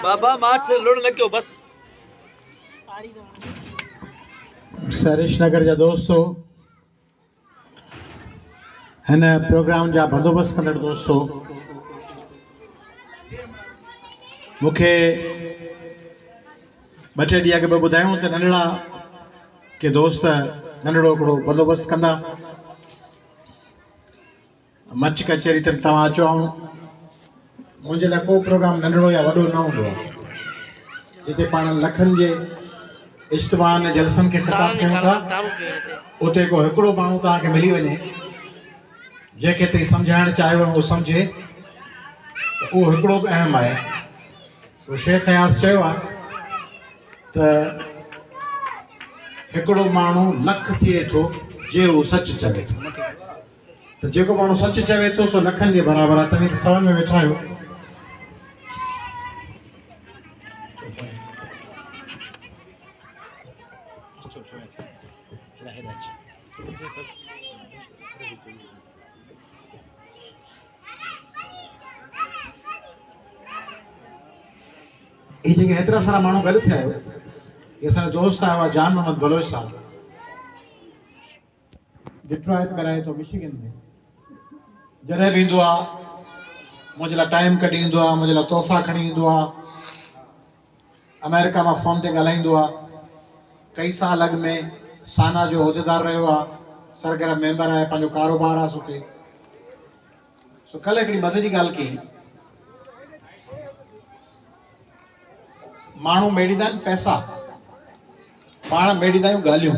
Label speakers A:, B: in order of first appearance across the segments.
A: बाबा माठ लुण लॻियो बस।
B: सरिश नगर जा दोस्तों, हिन प्रोग्राम जा बंदोबस्त कंदड़ दोस्तों, मूंखे ॿ टे ॾींहं अॻु ॿुधायूं त नंढड़ा के दोस्त नंढड़ो हिकिड़ो बंदोबस्त कंदा। मच कचहरी तक तव्हां अचो। मुंहिंजे लाइ को प्रोग्राम नंढड़ो या वॾो न हूंदो आहे। जिते पाण लखनि जे इज्तिमा जलसनि खे ख़िताब कयूं था, उते को हिकिड़ो माण्हू तव्हांखे मिली वञे जंहिंखे तई सम्झाइणु चाहियो उहो सम्झे, त उहो हिकिड़ो बि अहम आहे। उहो शेख हयास चयो आहे त हिकिड़ो माण्हू लख थिए थो जे उहो सच चवे थो। तो जेको माण्हू सच चवे थो सो लखनि जे बराबरि आहे। तव्हां सवन में वेठा आहियो। ये जेके हेतिरा सारा माण्हू गॾु थिया आहियो, ये असांजो दोस्त आयो आहे जान मोहम्मद बलोच साहब, डिट्रॉइट में रहे थो, मिशिगन में। जॾहिं बि ईंदो आहे मुंहिंजे लाइ टाइम कढी ईंदो आहे, मुंहिंजे लाइ तोहफ़ा खणी ईंदो आहे। अमेरिका मां फ़ोन ते ॻाल्हाईंदो आहे। कई साल अॻु में साना जो उहिदेदार रहियो आहे, सरगर्म मेंबर आहे, पंहिंजो कारोबार आहे सुठे। सो कल्ह हिकिड़ी मज़े जी ॻाल्हि कई, माण्हू मेड़ींदा आहिनि पैसा, पाण मेड़ींदा आहियूं ॻाल्हियूं,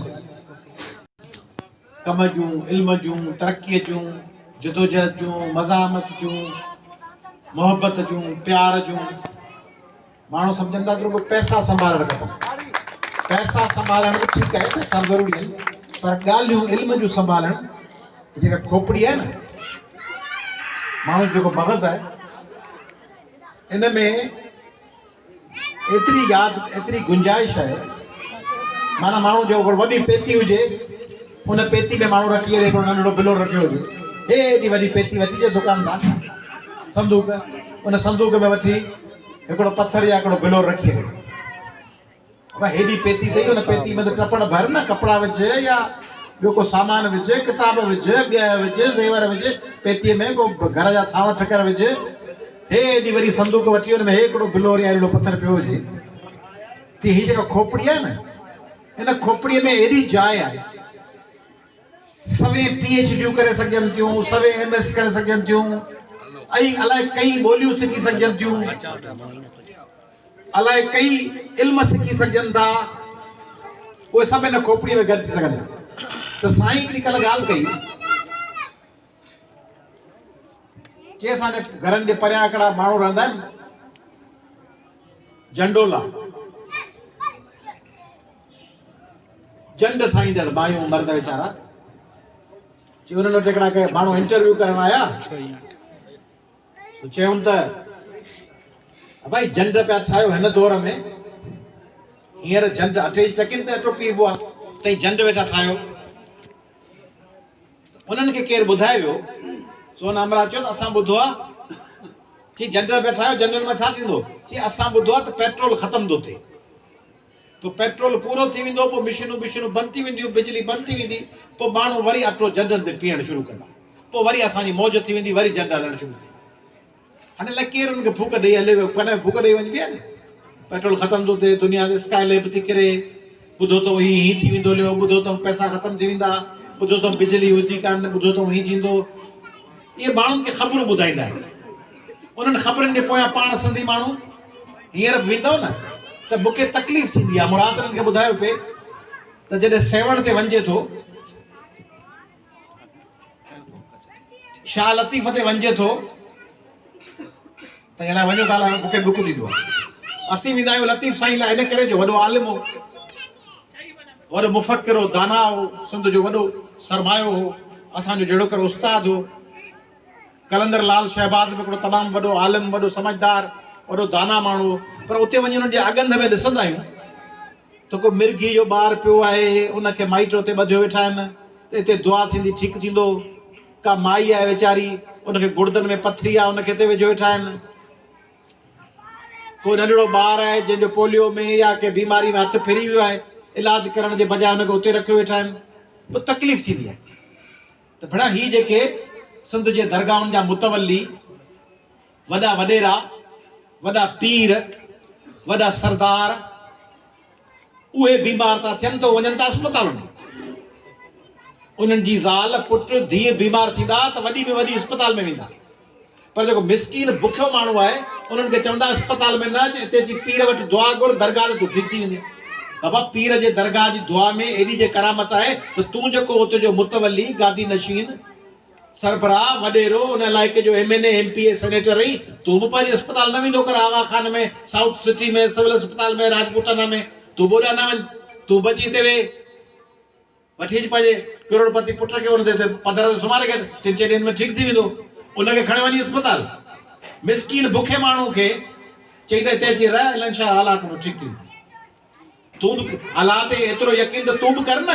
B: कम जूं, इल्म जूं, तरक़ीअ जूं, जदोजहद जूं, मज़ामत जूं, मोहब्बत जूं, प्यार जूं। माण्हू सम्झनि था कि रुॻो पैसा संभालणु खपनि। पैसा संभालणु बि ठीकु आहे, पैसा ज़रूरी आहिनि, पर ॻाल्हियूं इल्म जूं संभालणु, जेका खोपड़ी आहे न, माण्हू जेको मग़ज़ आहे, इन में एतिरी यादि, एतिरी गुंजाइश आहे। माना माण्हू जो वॾी पेती हुजे, उन पेती में माण्हू रखी करे हिकिड़ो नंढड़ो बिलो रखियो हुजे, हेॾी वॾी पेती वठी अचे दुकानदार, संदूक, उन संदूक में वठी हिकिड़ो पत्थर या हिकिड़ो बिलो रखी करे, हेॾी पेती अथई, उन पेती में त टपड़ भर न, कपिड़ा विझ या ॿियो को सामान विझ, किताब विझ, ॻह विझ, ज़ेवर विझ, पेतीअ में को घर जा थांव ठकर विझ, हेॾी वॾी संदूक वठी हुन में हिकिड़ो बिलो या अहिड़ो पत्थर पियो हुजे। त हीअ जेका खोपड़ी आहे न, इन खोपड़ीअ में एॾी जाइ आहे, सवे PhD करे सघनि थियूं, सवे MS करे सघनि थियूं, ऐं अलाए कई ॿोलियूं सिखी सघनि थियूं, अलाए कई इल्म सिखी सघनि था, उहे सभु हिन खोपड़ीअ में गॾु थी सघनि था। त साईं हिकिड़ी कल्ह ॻाल्हि कई कि असांजे घरनि जे परियां हिकिड़ा माण्हू रहंदा आहिनि, जंडोला, जंड ठाहींदड़ मायूं मर्द वीचारा, कि उन्हनि वटि हिकिड़ा के माण्हू इंटरव्यू करण आया, चयूं त भाई जंड पिया ठाहियो हिन दौर में, हींअर जंड अटे जी चकिन ते अटो पीबो आहे, तई जंड वेठा ठाहियो। उन्हनि खे केरु ॿुधाए वियो, सो हुन अमरा चयो असां ॿुधो आहे कि जंड पिया ठाहियो, जंडनि में छा थींदो, कि असां ॿुधो आहे त पेट्रोल ख़तम थो थिए, तो पेट्रोल पूरो थी वेंदो, पोइ मशीनूं बंदि थी वेंदियूं, बिजली बंदि थी वेंदी, पोइ माण्हू वरी अटो जंडनि ते पीअणु शुरू कंदा, पोइ वरी असांजी मौज थी वेंदी, वरी जंड हलणु शुरू थी। हाणे लाइ केरु हुनखे फूक ॾेई हले वियो, कॾहिं फूक ॾेई वञबी आहे न, पेट्रोल ख़तम थो थिए, दुनिया ते स्काई लैब थी किरे, ॿुधो अथऊं हीअं थी वेंदो, लियो ॿुधो अथऊं पैसा ख़तम थी वेंदा, ॿुधो अथऊं बिजली हूंदी कान, ॿुधो अथऊं हीअं थींदो। इहे माण्हुनि खे ख़बरूं ॿुधाईंदा आहिनि। उन्हनि ख़बरुनि जे पोयां पाण सिंधी माण्हू हींअर बि वेंदव न त मूंखे तकलीफ़ थींदी आहे। मुरादरनि खे ॿुधायो पिए त जॾहिं सेवण ते वञे थो, शाह लतीफ़ ते वञे थो, त हिन वञो था, मूंखे ॾुख ॾींदो आहे। असीं वेंदा आहियूं लतीफ़ साईं लाइ इन करे जो वॾो आलिम हो, वॾो मुफ़क्किर हो, दाना हो, सिंध जो वॾो सरमायो हो, असांजो जहिड़ो करे उस्ताद हो। कलंदर लाल शहबाज़ बि हिकिड़ो तमामु वॾो आलिम, वॾो समझदार, वॾो दाना माण्हू। पर उते वञी हुननि जे अगंध में ॾिसंदा आहियूं त को मिर्गी जो ॿार पियो आहे, उनखे माइट उते ॿधियो वेठा आहिनि, त हिते दुआ थींदी, ठीकु थींदो। का माई आहे वीचारी, उनखे गुर्दनि में पथरी आहे, उनखे हिते वेझो वेठा आहिनि। कोई नंढड़ो ॿार आहे जंहिंजो पोलियो में या के बीमारी में हथु फिरी वियो आहे, इलाज करण जे बजाय उनखे उते रखियो वेठा आहिनि, पोइ तकलीफ़ थींदी आहे। त भेणा ही जेके सिंध जे दरगाहुनि जा मुतवली, वॾा वॾेरा, वॾा पीर, वॾा सरदार, उहे बीमार था थियनि त वञनि था अस्पतालुनि में। उन्हनि जी ज़ाल पुटु धीउ बीमार थींदा त वॾी में वॾी अस्पताल में वेंदा, पर जेको मिसकीन बुखियो माण्हू आहे उन्हनि खे चवंदा अस्पताल में न, हिते जी पीर वटि दुआ घुर, दरगाह ते तूं ठीकु थी वेंदे। बाबा पीर जे दरगाह जी दुआ में एॾी जे करामत आहे त तूं जेको उते जो मुतवली, गादी नशीन, सरबराह, वॾेरो, उन इलाइक़े जो MNA MPA सेनेटर रही, तूं बि पंहिंजे अस्पताल न वेंदो कर, आगा खान में, साउथ सिटी में, सिविल अस्पताल में, राजपूताना में, तूं बोॾा न वञ, तूं बची हिते वे, वठी अच पंहिंजे करोड़पति पुट खे, हुन ते पधर ते सुम्हारे खे 3-4 ॾींहंनि में ठीकु थी वेंदो, उनखे खणे वञी अस्पताल। मिसकीन बुखे माण्हू खे चई त हिते अची रह, इलाही छा हालात में ठीकु थी वेंदो। तूं बि हालात ते एतिरो यकीन त तूं बि कर न।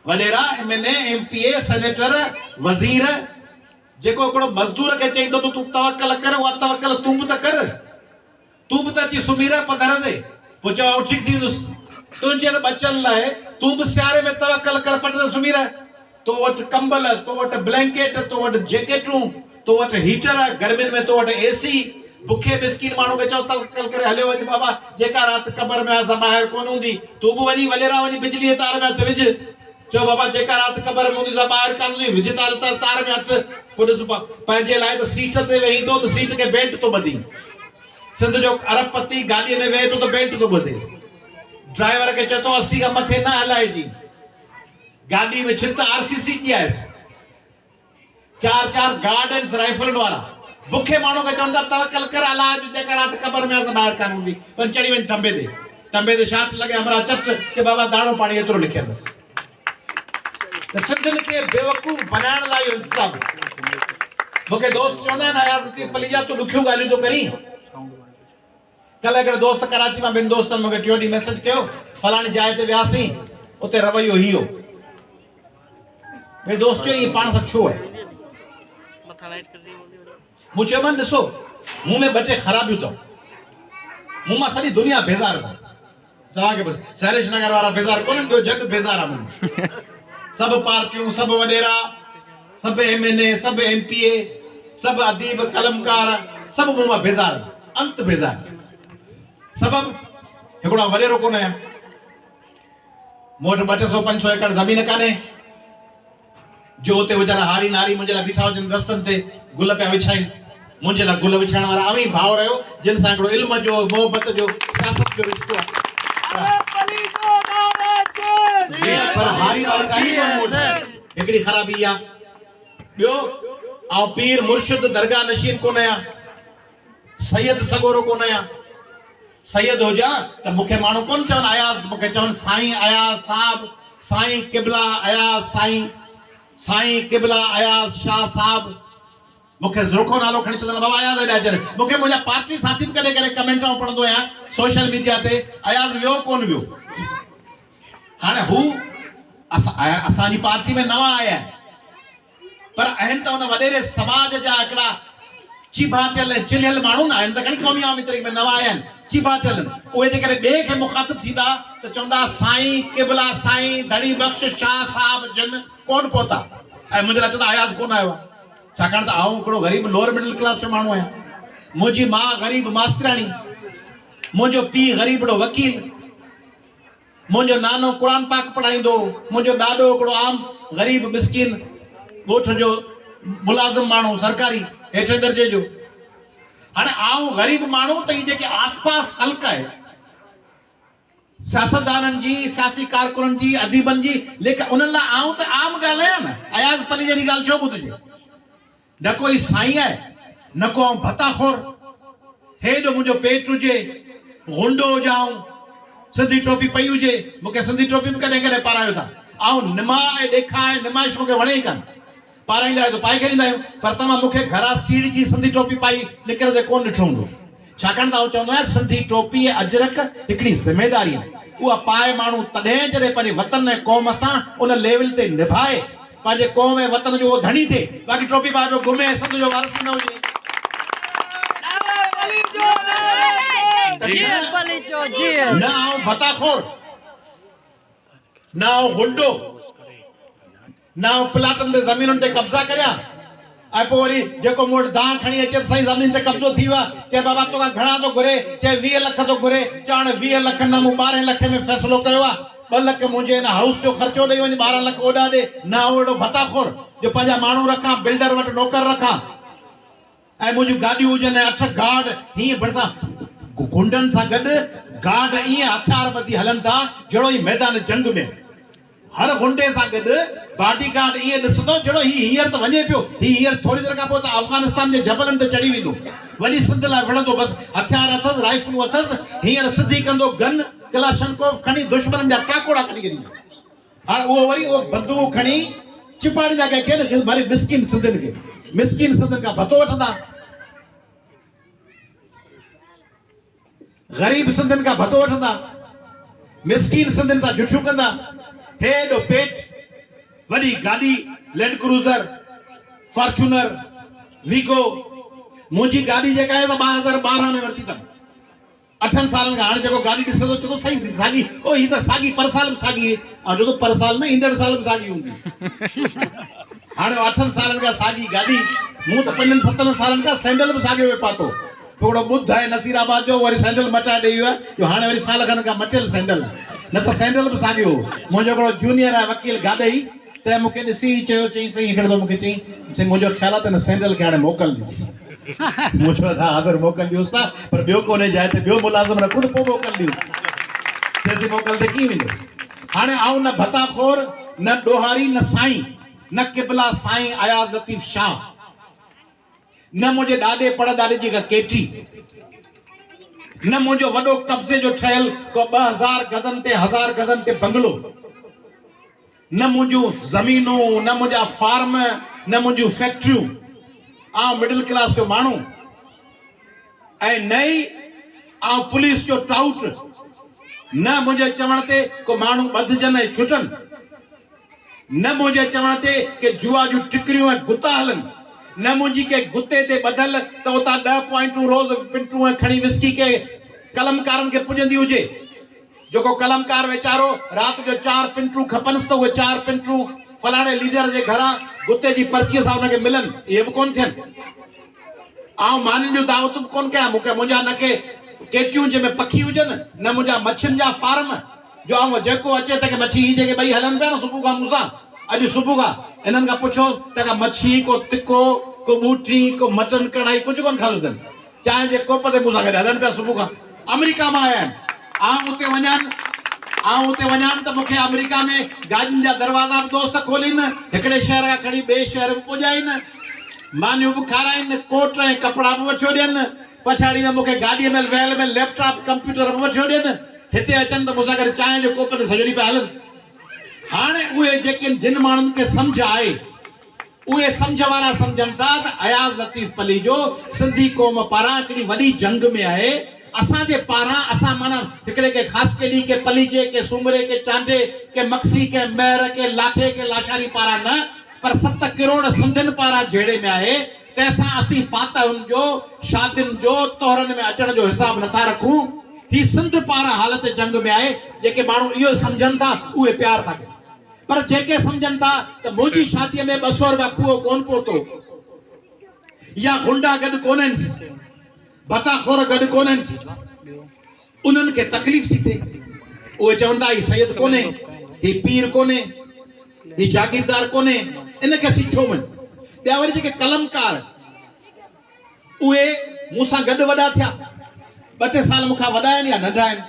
B: वॾेरा, MNA MPA सेनेटर, वज़ीर, जेको हिकिड़ो मज़दूर खे चईंदो तूं तवक्कल कर, उहा तवक्कल तूं बि त कर। तूं बि त अची सुम्ही रह पधर ते, पोइ चओ ठीकु थी वेंदुसि। तुंहिंजे बचनि लाइ तूं बि सियारे में तवक्कल कर, पट ते सुम्ही रह। तो वटि कंबल, तो वटि ब्लैंकेट, तो वटि जैकेटूं, तो वटि हीटर, गर्मियुनि में तो वटि AC। बुखे मिसकीन माण्हू खे चओ तवक्कल करे हलियो वञ बाबा, जेका राति क़बर में असां ॿाहिरि कोन हूंदी, तूं बि वञी वॾेरा वञी बिजली जे तार में हथु विझ। चओ बाबा जेका राति क़बर में हूंदी असां ॿाहिरि कान हूंदी, विझ तार में हथु। पोइ ॾिस पंहिंजे लाइ त सीट ते वेहींदो त सीट खे बेल्ट थो ॿधी। सिंध जो अरबपति गाॾीअ में वेहे थो त बेल्ट थो ॿधे। ड्राइवर खे चए थो 80 खां मथे न हलाइजी। गाॾी में छित RCC की आहे, 4 गार्ड आहिनि राइफलनि वारा। बुखे माण्हू खे चवंदा तवक्कल कर, अलाह जेका राति क़बर में असां ॿाहिरि कान हूंदी, पर चढ़ी वञ तंबे ते छा लॻे हमरा चट के बाबा दाणो पाणी एतिरो लिखियलु अथसि। त सिंधियुनि खे बेवकूफ़ बनाइण लाइ इहो इंतज़ाम। मूंखे दोस्त चवंदा आहिनि आयाज़ पलीजा तूं ॾुखियूं ॻाल्हियूं थो करीं। कल्ह हिकिड़े दोस्त कराची मां, ॿिनि दोस्तनि मूंखे 2 ॾींहं मैसेज कयो, फलाणी जाइ ते वियासीं, उते रवैयो ही हो। मेरे दोस्त चयो इहे पाण सां छो आहे? मूं चयोमांनि ॾिसो, मूं में 2-3 ख़राबियूं अथव, मूं मां सॼी दुनिया बेज़ार अथव। तव्हांखे सहरिश नगर वारा बेज़ार कोन्हनि, ॿियो जग बेज़ार आहे मूं। सभु पार्टियूं, सभु वॾेरा, सभु MNA, सभु MPA, सभु अदीब, कलमकार, सभु मूं मां बेज़ार, अंत बेज़ार। सबबु हिकिड़ो वॾेरो कोन आहियां, मूं वटि 200-500 एकड़ ज़मीन कान्हे जो उते वीचारा हारी नारी मुंहिंजे लाइ बीठा हुजनि रस्तनि ते, गुल पिया विछाइनि। मुंहिंजे लाइ गुल विछाइण वारा आवी भाउ रहियो, जिन सां हिकिड़ो इल्म जो, मोहबत जो, सियासत जो रिश्तो आहे। पर हारी नारी कान्हे मूं वटि, हिकिड़ी ख़राबी इहा। ॿियो, आउं पीर मुर्शिद दरगाह नशीन कोन आहियां, सैयद सगोरो कोन आहियां। सैयद हुजां त मूंखे माण्हू कोन चवनि अयाज़, मूंखे चवनि साईं अयाज़ साहब, साईं क़िबला अयाज़ साईं, साईं क़िबला अयाज़ शाह साहब। मूंखे ज़ुर्खो नालो खणी चवंदा बाबा अयाज़ हेॾे अचनि। मूंखे मुंहिंजा पार्टी साथी कॾहिं कॾहिं कमेंटां पढ़ंदो आहियां सोशल मीडिया ते, अयाज़ वियो कोन वियो। हाणे हू असांजी पार्टी में नवां आया आहिनि, पर आहिनि त हुन वॾेरे समाज जा हिकिड़ा चिभाटियल चिलियल माण्हू न आहिनि, त खणी क़ौमी आवामी तरीक़े में नवां आया आहिनि, चिभाटियल। उहे जेकॾहिं ॿिए खे मुखातिब थींदा त चवंदा साईं क़िबला साईं धड़ी बख़्श शाह साहब जन कोन पहुता, ऐं मुंहिंजे लाइ चवंदा अयाज़ कोन आयो आहे। छाकाणि त आउं हिकिड़ो ग़रीब लोअर मिडिल क्लास जो माण्हू आहियां। मुंहिंजी माउ ग़रीब मास्तराणी, मुंहिंजो पीउ ग़रीब हिकिड़ो वकील, मुंहिंजो नानो क़ुरान पाक पढ़ाईंदो, मुंहिंजो ॾाॾो हिकिड़ो आम ग़रीब मिसकीन ॻोठ जो मुलाज़िम माण्हू, सरकारी हेठे दर्जे जो। हाणे आउं ग़रीब माण्हू त इहे जेके आसपास ख़ल्क़ आहे, सियासतदाननि जी, सियासी कारकुननि जी, अदीबनि जी, लेकिन उन्हनि लाइ आउं त आम ॻाल्हायां न। अयाज़ पलीजा जी ॻाल्हि छो ॿुधिजे? न कोई साईं आहे, न को आउं भताखोर, हेॾो मुंहिंजो पेट हुजे, गुंडो हुजां, सिंधी टोपी पई हुजे। मूंखे सिंधी टोपी बि कॾहिं कॾहिं पारायो था। आउं निमाए ॾेखाए, निमाइश मूंखे वणे ई कान। पाराईंदा आहियो त पाए करे ईंदा आहियूं, पर तव्हां मूंखे घरां सीढ़ी जी सिंधी टोपी पाई निकिरंदे कोन ॾिठो हूंदो। छाकाणि त आउं चवंदो आहियां सिंधी टोपी ऐं अजरक हिकिड़ी ज़िमेदारी आहे। उहा पाए माण्हू तॾहिं जॾहिं पंहिंजे वतन ऐं क़ौम सां उन लेवल ते निभाए पंहिंजे क़ौम ऐं वतन जो धणी थिए, बाक़ी टोपी पाए पियो घुमे संत जो वारस न हुजे। न आऊं भताखोर, न आऊं गुंडो, न आऊं प्लाटनि ते ज़मीनुनि ते कब्ज़ा करियां ऐं पोइ वरी जेको मूं वटि दांह खणी अचे सही ज़मीन ते कब्ज़ो थी वियो आहे, चए बाबा तोखां घणा थो घुरे, चए 20 लख थो घुरे, चवण 20 लख न मूं 12 लख में फ़ैसिलो कयो आहे, 2 लख मुंहिंजे हिन हाउस जो ख़र्चो ॾेई वञे, 12 लख ओॾा ॾे। न आऊं अहिड़ो भताखोर जो पंहिंजा माण्हू रखां, बिल्डर वटि नौकर रखां ऐं मुंहिंजियूं गाॾियूं हुजनि, 8 गार्ड हीअं भरिसां गुंडनि सां गॾु गार्ड ईअं हथियार ॿधी हलनि था जहिड़ो ई मैदान जंग में। हर गुंडे सां गॾु बॉडी गार्ड ईअं ॾिसंदो जहिड़ो हींअर त वञे पियो, हींअर थोरी देरि खां पोइ त अफ़गानिस्तान जे जबलनि ते चढ़ी वेंदो, वॾी सिंध लाइ विढ़ंदो, बसि हथियार अथसि, राइफलूं अथसि, हींअर सिधी कंदो गन कलाशनकोव खणी दुश्मननि जा टाकोड़ा खणी वेंदो। हाणे उहो वरी उहो बंदूक खणी चिपाड़ींदा कंहिंखे न वरी मिसकिन सिंधियुनि खे, मिसकिन सिंधियुनि खां भतो वठंदा, ग़रीब सिंधियुनि खां भतो वठंदा, मिसकिन सिंधियुनि सां जुठियूं कंदा। हेॾो पेट, वॾी गाॾी, लैंड क्रूज़र, फॉर्च्यूनर, वीगो, मुंहिंजी गाॾी जेका आहे 2012 में वरिती अथमि, 8 सालनि खां। हाणे जेको गाॾी ॾिसे थो चए थो सही साॻी, ओ हीअ त साॻी पर साल बि साॻी, ऐं जो पर साल न ईंदड़ साल बि साॻी हूंदी। हाणे 8 सालनि खां साॻी गाॾी, मूं त 5-7 सालनि खां सैंडल बि साॻियो पियो पातो, थोरो ॿुध आहे नसीराबाद जो, वरी सैंडल मटाए ॾेई वियो आहे, जो हाणे वरी साल खनि खां मटियल सैंडल, न त सैंडल बि साॻियो। मुंहिंजो हिकिड़ो जूनियर आहे वकील गाॾई, त मूंखे ॾिसी चयो, चई सही हिकिड़े दफ़ो मूंखे चई मुंहिंजो ख़्याल आहे त हिन सैंडल खे हाणे मोकल ॾिजे। मूं चयो था हाज़िर मोकल ॾियोसि था, पर ॿियो कोन्हे जाइ ते ॿियो मुलाज़िम रखूं त पोइ मोकल ॾियोसि, तेसी मोकल ते कीअं वेंदो। हाणे आऊं न भताखोर, न ॾोहारी, न साईं, न क़िबला साईं अयाज़ लतीफ़ शाह, न मुंहिंजे ॾाॾे परॾाॾे जी का केटी, न मुंहिंजो वॾो कब्ज़े जो ठहियल को 2000 गज़नि ते 1000 गज़नि ते बंगलो, न मुंहिंजूं ज़मीनूं, न मुंहिंजा फार्म, न मुंहिंजूं फैक्ट्रियूं। आउं मिडिल क्लास जो माण्हू ऐं न ई आउं पुलिस जो टाउट, न मुंहिंजे चवण ते को माण्हू ॿधिजनि ऐं छुटनि, न मुंहिंजे चवण ते के जुआ जूं टिकरियूं ऐं गुता हलनि, न मुंहिंजी के गुते ते ॿधल त उतां 10 पॉइंटूं रोज़ पिंटूं ऐं खणी विस्की के कलमकारनि खे पुॼंदी हुजे, जेको कलमकार वीचारो राति जो 4 पिंटूं खपनिसि त उहे 4 पिंटूं फलाणे लीडर जे घरां गुते जी पर्चीअ सां हुनखे मिलनि, इहे बि कोन थियनि। आउं मानियुनि जूं दावतूं कोन कयां, मूंखे मुंहिंजा न के केटियूं जंहिंमें पखी हुजनि, न मुंहिंजा मच्छियुनि जा फार्म, जो आउं जेको अचे त मच्छी ही जेके 2 हलनि पिया न सुबुह खां मूंसां, अॼु सुबुह खां इन्हनि खां पुछो त का मच्छी, को तिको, को ॿूटी, को मटन कढ़ाई, कुझु कोन खाधो अथनि, चांहि जे कोप ते मूंसां गॾु हलनि पिया सुबुह खां। अमेरिका मां आया आहिनि, आउं उते वञां त मूंखे अमेरिका में गाॾियुनि जा दरवाज़ा बि दोस्त खोलीनि, हिकिड़े शहर खां खणी ॿिए शहर बि पुॼाइनि, मानियूं बि खाराइनि, कोट ऐं कपिड़ा बि वठी ॾियनि, पछाड़ी में मूंखे गाॾीअ में वेल में लैपटॉप कंप्यूटर बि वठी ॾियनि, हिते अचनि त मूंसां गॾु चांहि जे कोप ते सॼो ॾींहुं पिया हलनि। हाणे उहे जेके जिन माण्हुनि खे सम्झ आहे, उहे सम्झ वारा सम्झनि था त अयाज़ लतीफ़ पली जो सिंधी क़ौम पारां हिकिड़ी वॾी जंग में आहे। असांजे पारां असां माना हिकिड़े के ख़ासि केॾी के पलीजे के सूमरे के चांडे के मक्सी के महर के लाठे के लाशारी पारां न, पर 7 करोड़ सिंधियुनि पारां जहिड़े में आहे। तंहिंसां असीं फातहुनि जो, शादियुनि जो, तोहरनि में अचण जो हिसाब नथा रखूं। ही सिंध पारां हालत जंग में आहे। जेके माण्हू इहो सम्झनि था उहे प्यार था कनि, पर जेके सम्झनि था त मुंहिंजी शादीअ में 200 रुपया पुओ कोन पहुतो, या गुंडा गॾु कोन्हनि, भताखोर गॾु कोन्हनि, उन्हनि खे तकलीफ़ थी थिए। उहे चवंदा ही सैयद कोन्हे, ही पीर कोन्हे, ही जागीरदार कोन्हे, इनखे असीं छो मञूं। ॿिया वरी जेके कलमकार उहे मूंसां गॾु वॾा थिया, 2-3 साल मूंखां वॾा आहिनि या नंढा आहिनि,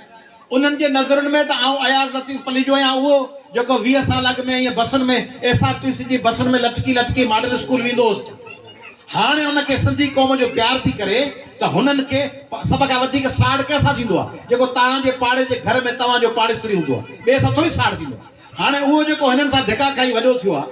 B: उन्हनि जे नज़रुनि में त आउं अयाज़ लतीफ़ पली जो आहियां, उहो जेको 20 साल अॻु में ईअं बसुनि में SRTC जी बसुनि में लटकी मॉडल स्कूल वेंदो हुउसि। हाणे उनखे सिंधी क़ौम जो प्यार थी करे त हुननि खे सभ खां वधीक साड़ कंहिंसां थींदो आहे, जेको तव्हांजे पाड़े जे घर में तव्हांजो पाड़ेसरी हूंदो आहे, ॿिए सां थोरी साड़ थींदो आहे। हाणे उहो जेको हिननि सां धिका खाई वॾो थियो आहे,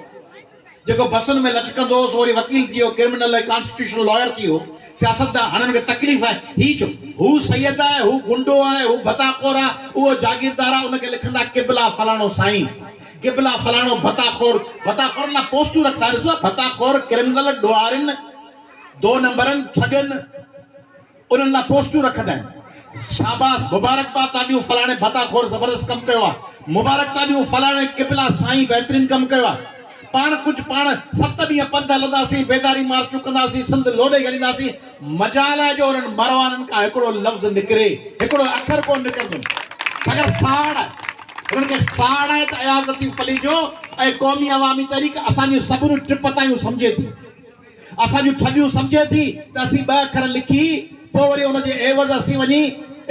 B: जेको बसुनि में लटकंदो हुउसि, वरी वकील थी वियो, क्रिमिनल कॉन्स्टिट्यूशनल लॉयर थी वियो, सियासतदान, हाणे हुनखे तकलीफ़ आहे। ही चो हू सैयद आहे, हू गुंडो आहे, हू भताखोर आहे, उहो जागीरदार आहे, उनखे लिखंदा क़िबला फलाणो साईं। गिबला फलाणो भताखोर ला पोस्टू रखता ॾिसो भताखोर क्रिमिनल ॾोहारिन 2 नंबरन ठगन उन्हनि लाइ पोस्टू रखंदा आहिनि शाबाश मुबारकबाद ताॾियूं फलाणे भताखोर ज़बरदस्त कमु कयो आहे मुबारक ताॾियूं फलाणे गिबला साईं बहितरीन कमु कयो आहे पाण 7 ॾींहं पंध हलंदासीं बेदारी मार्चूं कंदासीं सिंध लोॾे ॻणींदासीं मजाल आहे जो उन्हनि मरवाननि खां हिकिड़ो लफ़्ज़ निकिरे हिकिड़ो अखर कोन निकिरंदो अगरि साड़ आहे उन्हनि खे साड़ आहे त अयाज़ लतीफ़ अली जो ऐं क़ौमी अवामी तहरीक असांजूं सभिनी टिपतायूं सम्झे थी असांजूं ठगियूं सम्झे थी त असीं 2 अखर लिखी पोइ वरी हुनजे एवज़ असीं वञी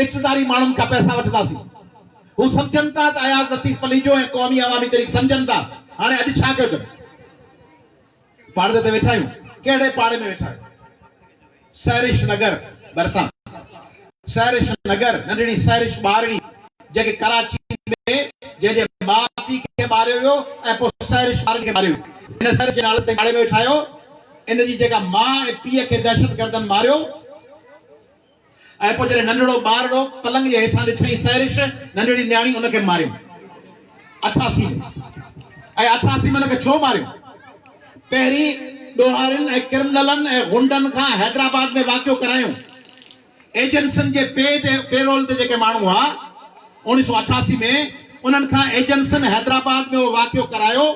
B: इक़्तिदारी माण्हुनि खां पैसा वठंदासीं हू सम्झनि था त अयाज़ लतीफ़ अली जो ऐं क़ौमी अवामी तहरीक सम्झनि था हाणे अॼु छा कयो अथनि पाड़े ते वेठा आहियूं कहिड़े पाड़े में वेठा आहियूं सहरिश नगर भरिसां सहरिश नगर नंढड़ी सहरिश ॿारड़ी जेके कराची में जंहिंजे माउ पीउ खे मारियो वियो ऐं पोइ सहरिश ॿारनि खे मारियो वियो हिन सहरिश जे नाले ते पाड़े में वेठा आहियो इन जी जेका माउ ऐं पीउ खे दहशतगर्दनि मारियो ऐं पोइ जॾहिं नंढड़ो ॿारड़ो पलंग जे हेठां ॾिठई सहरिश नंढड़ी न्याणी उनखे मारियो 88 में ऐं 88 में उनखे छो मारियो पहिरीं ॾोहारियुनि ऐं क्रिमिनलनि ऐं गुंडनि खां हैदराबाद में वाक़ियो करायो एजेंसियुनि जे पेरोल ते जेके माण्हू हुआ 1988 में उन्हनि खां एजेंसियुनि हैदराबाद में उहो वाक़ियो करायो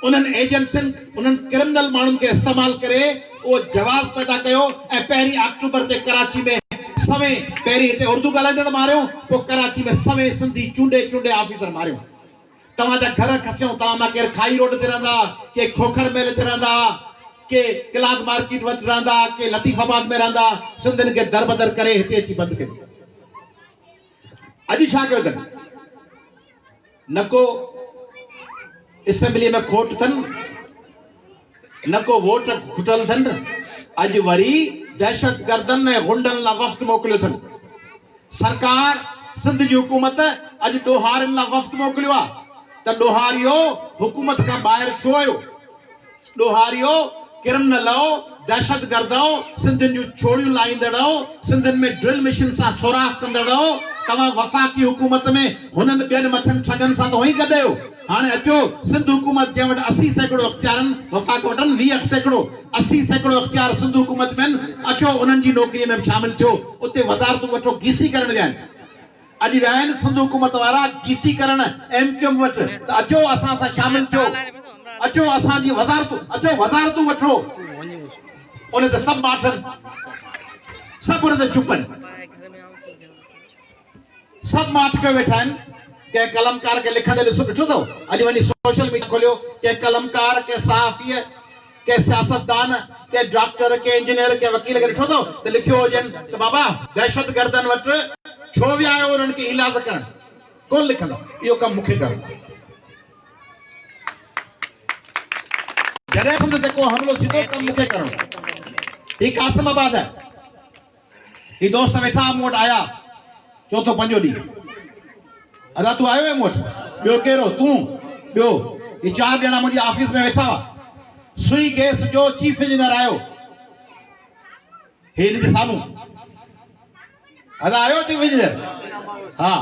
B: उन्हनि एजेंसियुनि उन्हनि क्रिमिनल माण्हुनि खे इस्तेमालु करे उहो जवाब पैदा कयो ऐं 1 अक्टूबर ते कराची में सवें पहिरीं हिते उर्दू ॻाल्हाईंदड़ मारियो पोइ कराची में सवें सिंधी चूंडे ऑफिसर मारियो तव्हांजा घर खसियो तव्हां मां केरु खाई रोड ते रहंदा के खोखर मेल ते रहंदा के क्लाक मार्केट वटि रहंदा के लतीफ़ाबाद में रहंदा सिंधियुनि खे दर बदर करे हिते अची बंदि कयो अॼु छा कयो अथनि न को असेंबली में खोट अथनि न को वोट खुटल अथनि अॼु वरी दहशतगर्दनि ऐं गुंडनि लाइ वफ़्त मोकिलियो अथनि सरकार सिंध जी हुकूमत अॼु ॾोहारियुनि लाइ वफ़्त मोकिलियो आहे त ॾोहारियो हुकूमत खां ॿाहिरि छो आयो ॾोहारियो क्रिमिनल दहशतगर्द सिंधियुनि जूं छोड़ियूं लाहींदड़ सिंधियुनि में ड्रिल मशीन सां सोराख़ कंदड़ तव्हां वफ़ाक़ी हुकूमत में हुननि ॿियनि मथनि ठगनि सां त ई गॾियो हाणे अचो सिंध हुकूमत जंहिं वटि 80 सैकड़ो इख़्तियारनि वफ़ाक़ वटनि 20 सैकड़ो 80 सैकड़ो इख़्तियार सिंध हुकूमत में अचो उन्हनि जी नौकरीअ में शामिल थियो उते वज़ारतूं वठो गीसी करण विया आहिनि अॼु विया आहिनि सिंध हुकूमत वारा गीसी करण MQM वटि त अचो असां सां शामिल थियो अचो असांजी वज़ारतूं वठो उन ते सभु माठनि सभु उन ते चुपनि सभु माठ कयो वेठा आहिनि कंहिं कलमकार खे लिखंदे ॾिसो ॾिठो अथव अॼु वञी सोशल मीडिया खोलियो कंहिं कलमकार कंहिं सहाफ़ीअ कंहिं सियासतदान कंहिं डॉक्टर कंहिं इंजीनियर कंहिं वकील खे ॾिठो अथव त लिखियो हुजनि त बाबा दहशतगर्दनि वटि छो विया आहियो उन्हनि खे इलाज करण कोन लिखंदा इहो कमु मूंखे करो जॾहिं सम्झ ते को हमिलो थींदो कमु मूंखे करणो ही कासिमाबाद आहे ही दोस्त वेठा मूं वटि आया चौथो पंजो ॾींहुं अदा तूं आयो आहे मूं वटि ॿियो केरो तूं ॿियो ही 4 ॼणा मुंहिंजी ऑफिस में वेठा हुआ सुई गैस जो चीफ इंजीनियर आयो हे हिन जे साम्हूं अदा आयो चीफ इंजीनियर हा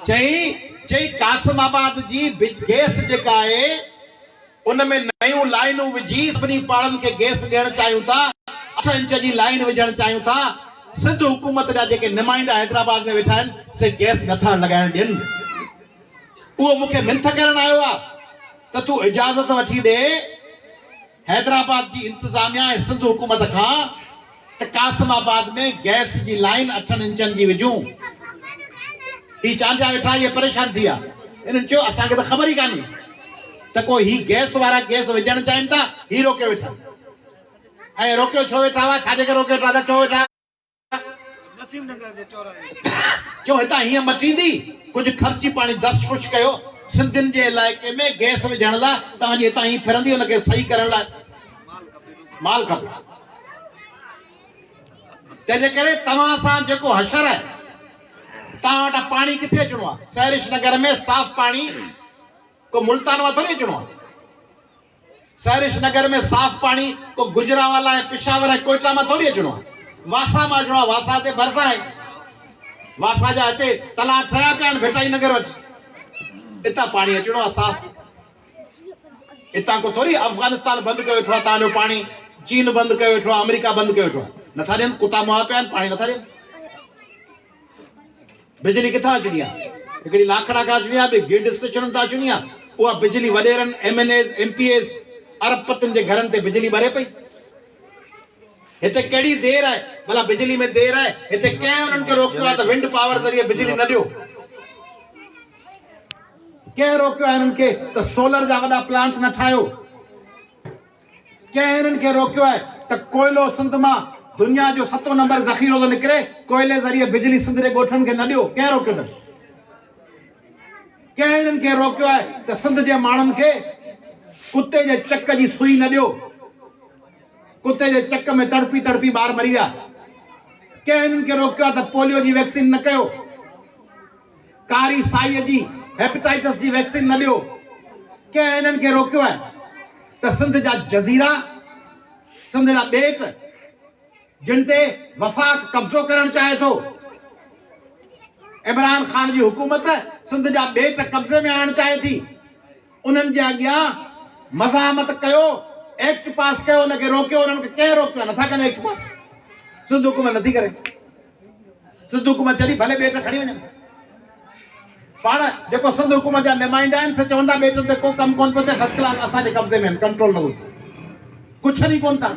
B: चई कासिमाबाद जी गैस जेका आहे उन में नयूं लाइनूं विझी सभिनी पाड़नि खे गैस ॾियणु चाहियूं था 8 इंच जी लाइन विझणु चाहियूं था सिंध हुकूमत जा जेके नुमाइंदा हैदराबाद में वेठा आहिनि से गैस नथा लॻाइण ॾियनि उहो मूंखे मिंथ करण आयो आहे त तूं इजाज़त वठी ॾे हैदराबाद जी इंतज़ामिया ऐं सिंध हुकूमत खां त कासिमाबाद में गैस जी लाइन 8 इंचनि जी विझूं ही चांजा वेठा इहे परेशान थी विया इन्हनि चयो असांखे त ख़बर ई कान्हे त को ही गैस वारा गैस विझणु चाहिनि था ही रोके वेठा ऐं रोकियो छो वेठा हुआ छाजे करे रोके वेठा छो वेठा चो हितां हीअं मचींदी कुझु ख़र्ची पाणी दस खुश कयो सिंधियुनि जे इलाइक़े में गैस विझण लाइ तव्हांजी हितां ही फिरंदी हुनखे सही करण लाइ माल खपे तंहिंजे करे तव्हां सां जेको हशर आहे तव्हां वटां पाणी किथे अचिणो आहे सहरिश नगर में साफ़ पाणी को मुल्तान मां थोरी अचिणो आहे सहरिश नगर में साफ़ पाणी को गुजरावाला ऐं पिशावर ऐं कोयटा मां थोरी अचिणो आहे वासा मां अचिणो आहे वासा ते भरिसां आहे वासा जा हिते तलाउ ठहिया पिया आहिनि भेटाई नगर वटि हितां पाणी अचिणो आहे साफ़ इतां को थोड़ी अफगानिस्तान बंदि कयो वेठो आहे तव्हांजो पाणी, चीन बंदि कयो वेठो आहे, अमेरिका बंदि कयो वेठो आहे। नथा ॾियनि, कुता मुआ पिया आहिनि, पाणी नथा ॾियनि। बिजली किथां अचणी आहे? हिकिड़ी लाखड़ा खां अचणी आहे, ॿी गिड स्टेशन तां अचणी आहे। उहा बिजली वॾेरनि MNAs MPAs अरबपतियुनि जे घरनि ते बिजली भरे पई। हिते कहिड़ी देर आहे? भला बिजली में देर आहे? हिते कंहिं उन्हनि खे रोकियो आहे त विंड पावर ज़रिए बिजली न ॾियो? कंहिं रोकियो आहे हिननि खे त सोलर जा वॾा प्लांट न ठाहियो? कंहिं हिननि खे रोकियो आहे त कोयलो सिंध मां दुनिया जो 7 नंबर ज़ख़ीरो थो निकिरे, कोयले ज़रिए बिजली सिंध जे ॻोठनि खे न ॾियो? कंहिं रोकियो अथनि? कंहिं हिननि खे रोकियो आहे त सिंध जे माण्हुनि खे कुते जे चक जी सुई न ॾियो? कुते जे चक में तड़पी तड़पी ॿार मरी विया। कंहिं हिननि खे रोकियो आहे त पोलियो जी वैक्सीन न कयो? कारी साईअ जी हेपेटाइटिस जी वैक्सीन न ॾियो? कंहिं हिननि खे रोकियो आहे त सिंध जा जज़ीरा, सिंध जा ॿेट जिन ते वफ़ाक़ कब्ज़ो करणु चाहे थो, इमरान ख़ान जी हुकूमत सिंध जा ॿेट कब्ज़े में आणणु चाहे थी, उन्हनि जे अॻियां मज़ामत कयो, एक्ट पास कयो, उनखे रोकियो। उन्हनि खे कंहिं रोकियो? नथा कनि एक्ट पास। सिंध हुकूमत नथी करे। सिंध हुकूमत चली भले ॿेट खणी वञनि। पाण जेको सिंध हुकूमत जा नुमाइंदा आहिनि से चवंदा ॿेटुनि ते को कमु कोन पियो थिए, फर्स्ट क्लास असांजे कब्ज़े में आहिनि, कंट्रोल न हो, कुझु नहीं कोन था।